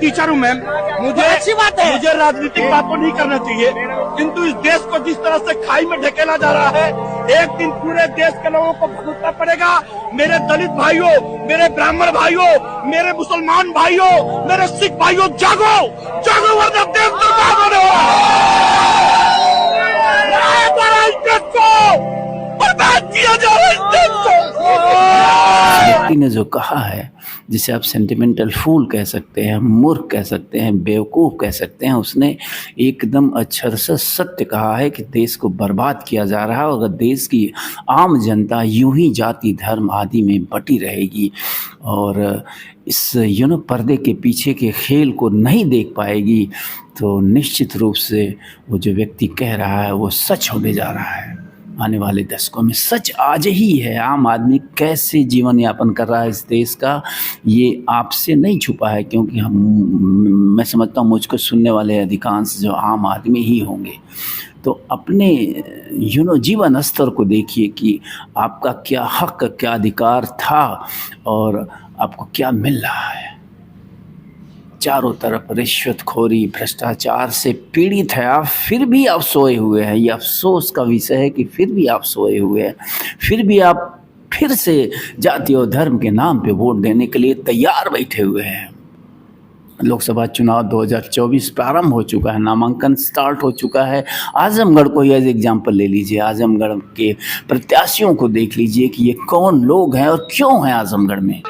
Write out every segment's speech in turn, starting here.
Teacher हूँ ma'am, मुझे अच्छी बात है। मुझे राजनीतिक बात तो नहीं करना चाहिए, किंतु इस देश को जिस तरह से खाई में ढकेला जा रहा है, एक दिन पूरे देश के लोगों को भुगतना पड़ेगा। मेरे दलित भाइयों, मेरे ब्राह्मण भाइयों, मेरे मुसलमान भाइयों, मेरे सिख भाइयों, जागो जागो, वरना देश बर्बाद होने वाला है। इस देश को बर्बाद किया जा रहा है, इस देश को। व्यक्ति ने जो कहा है, जिसे आप सेंटिमेंटल फूल कह सकते हैं, मूर्ख कह सकते हैं, बेवकूफ़ कह सकते हैं, उसने एकदम अक्षरशः सत्य कहा है कि देश को बर्बाद किया जा रहा है। और अगर देश की आम जनता यूं ही जाति धर्म आदि में बटी रहेगी और इस पर्दे के पीछे के खेल को नहीं देख पाएगी, तो निश्चित रूप से वो जो व्यक्ति कह रहा है वो सच होने जा रहा है। आने वाले दशकों में सच आज ही है। आम आदमी कैसे जीवन यापन कर रहा है इस देश का, ये आपसे नहीं छुपा है, क्योंकि मैं समझता हूँ मुझको सुनने वाले अधिकांश जो आम आदमी ही होंगे। तो अपने जीवन स्तर को देखिए कि आपका क्या हक, क्या अधिकार था और आपको क्या मिल रहा है। चारों तरफ रिश्वतखोरी भ्रष्टाचार से पीड़ित है आप, फिर भी आप सोए हुए हैं। ये अफसोस का विषय है कि फिर भी आप सोए हुए हैं, फिर भी आप फिर से जाति और धर्म के नाम पे वोट देने के लिए तैयार बैठे हुए हैं। लोकसभा चुनाव 2024 प्रारंभ हो चुका है, नामांकन स्टार्ट हो चुका है। आजमगढ़ को एज एग्जाम्पल ले लीजिए, आजमगढ़ के प्रत्याशियों को देख लीजिए कि ये कौन लोग हैं और क्यों हैं आजमगढ़ में,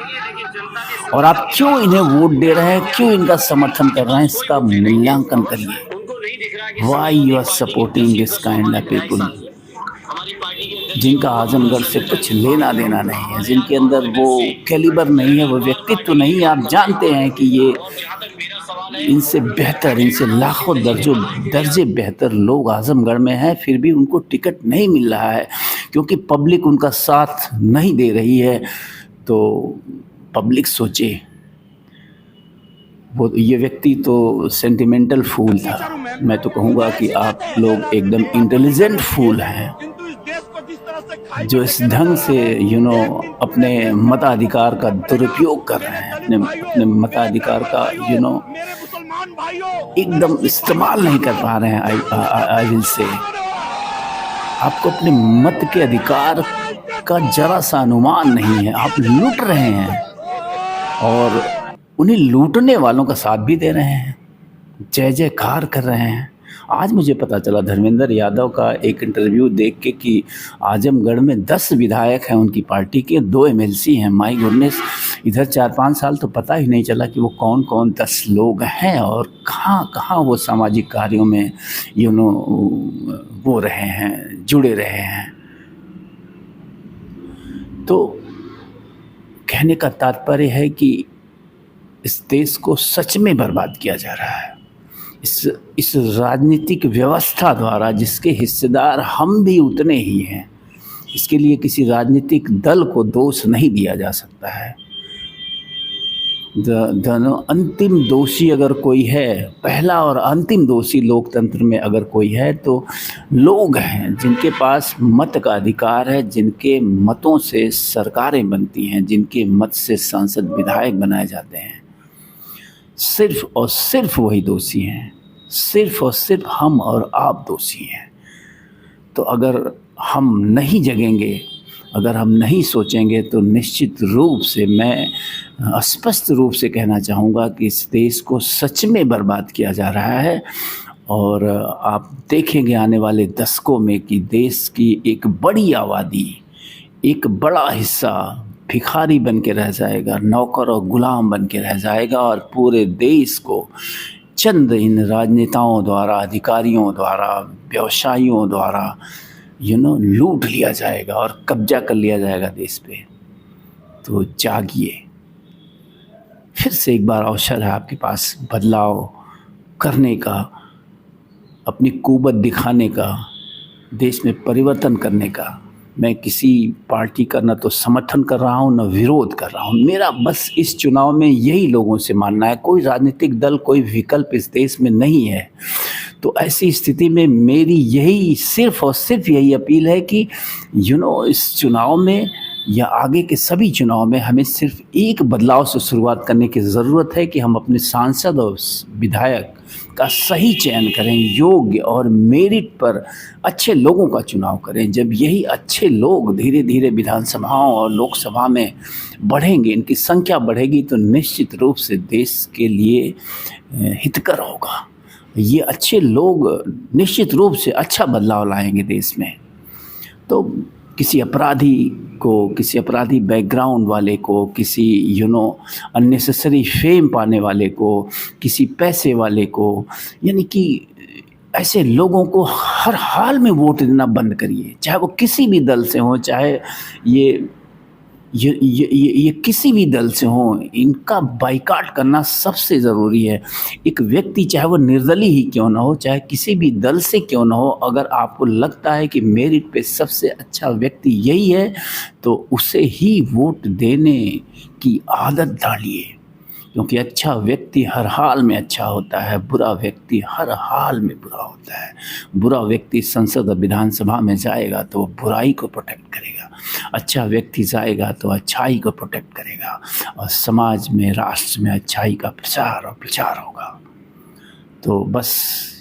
और आप क्यों इन्हें वोट दे रहे हैं, क्यों इनका समर्थन कर रहे हैं, इसका मूल्यांकन करिए। Why you are supporting this kind of people, जिनका आजमगढ़ से कुछ लेना देना नहीं है, जिनके अंदर वो कैलिबर नहीं है, वो व्यक्तित्व नहीं है। आप जानते हैं कि ये इनसे बेहतर, इनसे लाखों दर्जे बेहतर लोग आजमगढ़ में हैं, फिर भी उनको टिकट नहीं मिल रहा है क्योंकि पब्लिक उनका साथ नहीं दे रही है। तो पब्लिक सोचे, वो ये व्यक्ति तो सेंटिमेंटल फूल था। मैं तो कहूँगा कि आप लोग एकदम इंटेलिजेंट फूल हैं, जो इस ढंग से अपने मताधिकार का दुरुपयोग कर रहे हैं, अपने मताधिकार का एकदम इस्तेमाल नहीं कर पा रहे हैं। आई विल से आपको अपने मत के अधिकार का जरा सा अनुमान नहीं है। आप लूट रहे हैं और उन्हीं लूटने वालों का साथ भी दे रहे हैं, जय जयकार कर रहे हैं। आज मुझे पता चला धर्मेंद्र यादव का एक इंटरव्यू देख के कि आजमगढ़ में 10 विधायक हैं उनकी पार्टी के, 2 MLC हैं। माय गुडनेस, इधर 4-5 साल तो पता ही नहीं चला कि वो कौन कौन 10 लोग हैं और कहाँ कहाँ वो सामाजिक कार्यों में वो रहे हैं, जुड़े रहे हैं। तो कहने का तात्पर्य है कि इस देश को सच में बर्बाद किया जा रहा है इस राजनीतिक व्यवस्था द्वारा, जिसके हिस्सेदार हम भी उतने ही हैं। इसके लिए किसी राजनीतिक दल को दोष नहीं दिया जा सकता है। अंतिम दोषी अगर कोई है, पहला और अंतिम दोषी लोकतंत्र में अगर कोई है तो लोग हैं, जिनके पास मत का अधिकार है, जिनके मतों से सरकारें बनती हैं, जिनके मत से सांसद विधायक बनाए जाते हैं। सिर्फ और सिर्फ वही दोषी हैं, सिर्फ और सिर्फ हम और आप दोषी हैं। तो अगर हम नहीं जगेंगे, अगर हम नहीं सोचेंगे, तो निश्चित रूप से मैं स्पष्ट रूप से कहना चाहूँगा कि इस देश को सच में बर्बाद किया जा रहा है। और आप देखेंगे आने वाले दशकों में कि देश की एक बड़ी आबादी, एक बड़ा हिस्सा भिखारी बन के रह जाएगा, नौकर और गुलाम बन के रह जाएगा, और पूरे देश को चंद इन राजनेताओं द्वारा, अधिकारियों द्वारा, व्यवसायियों द्वारा लूट लिया जाएगा और कब्जा कर लिया जाएगा देश पे। तो जागिए, फिर से एक बार अवसर है आपके पास बदलाव करने का, अपनी कुवत दिखाने का, देश में परिवर्तन करने का। मैं किसी पार्टी का न तो समर्थन कर रहा हूँ, न विरोध कर रहा हूँ। मेरा बस इस चुनाव में यही लोगों से मानना है, कोई राजनीतिक दल, कोई विकल्प इस देश में नहीं है। तो ऐसी स्थिति में मेरी यही सिर्फ और सिर्फ यही अपील है कि इस चुनाव में या आगे के सभी चुनाव में हमें सिर्फ एक बदलाव से शुरुआत करने की ज़रूरत है कि हम अपने सांसद और विधायक का सही चयन करें, योग्य और मेरिट पर अच्छे लोगों का चुनाव करें। जब यही अच्छे लोग धीरे धीरे विधानसभाओं और लोकसभा में बढ़ेंगे, इनकी संख्या बढ़ेगी, तो निश्चित रूप से देश के लिए हितकर होगा। ये अच्छे लोग निश्चित रूप से अच्छा बदलाव लाएंगे देश में। तो किसी अपराधी बैकग्राउंड वाले को, किसी अननेसेसरी फेम पाने वाले को, किसी पैसे वाले को, यानी कि ऐसे लोगों को हर हाल में वोट देना बंद करिए, चाहे वो किसी भी दल से हो, चाहे ये किसी भी दल से हो। इनका बाइकाट करना सबसे ज़रूरी है। एक व्यक्ति चाहे वो निर्दलीय ही क्यों ना हो, चाहे किसी भी दल से क्यों ना हो, अगर आपको लगता है कि मेरिट पे सबसे अच्छा व्यक्ति यही है, तो उसे ही वोट देने की आदत डालिए, क्योंकि अच्छा व्यक्ति हर हाल में अच्छा होता है, बुरा व्यक्ति हर हाल में बुरा होता है। बुरा व्यक्ति संसद और विधानसभा में जाएगा तो वो बुराई को प्रोटेक्ट करेगा, अच्छा व्यक्ति जाएगा तो अच्छाई को प्रोटेक्ट करेगा, और समाज में, राष्ट्र में अच्छाई का प्रचार होगा। तो बस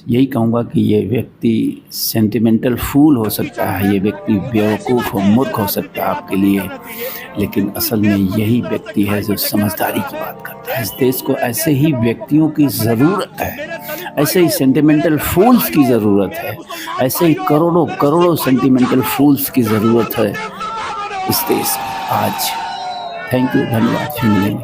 यही कहूँगा कि ये व्यक्ति सेंटिमेंटल फूल हो सकता है, ये व्यक्ति बेवकूफ़ और मूर्ख हो सकता है आपके लिए, लेकिन असल में यही व्यक्ति है जो समझदारी की बात करता है। इस देश को ऐसे ही व्यक्तियों की ज़रूरत है, ऐसे ही सेंटिमेंटल फूल्स की ज़रूरत है, ऐसे ही करोड़ों सेंटिमेंटल फूल्स की ज़रूरत है इस देश में आज। थैंक यू, धन्यवाद, फिर मिलेंगे।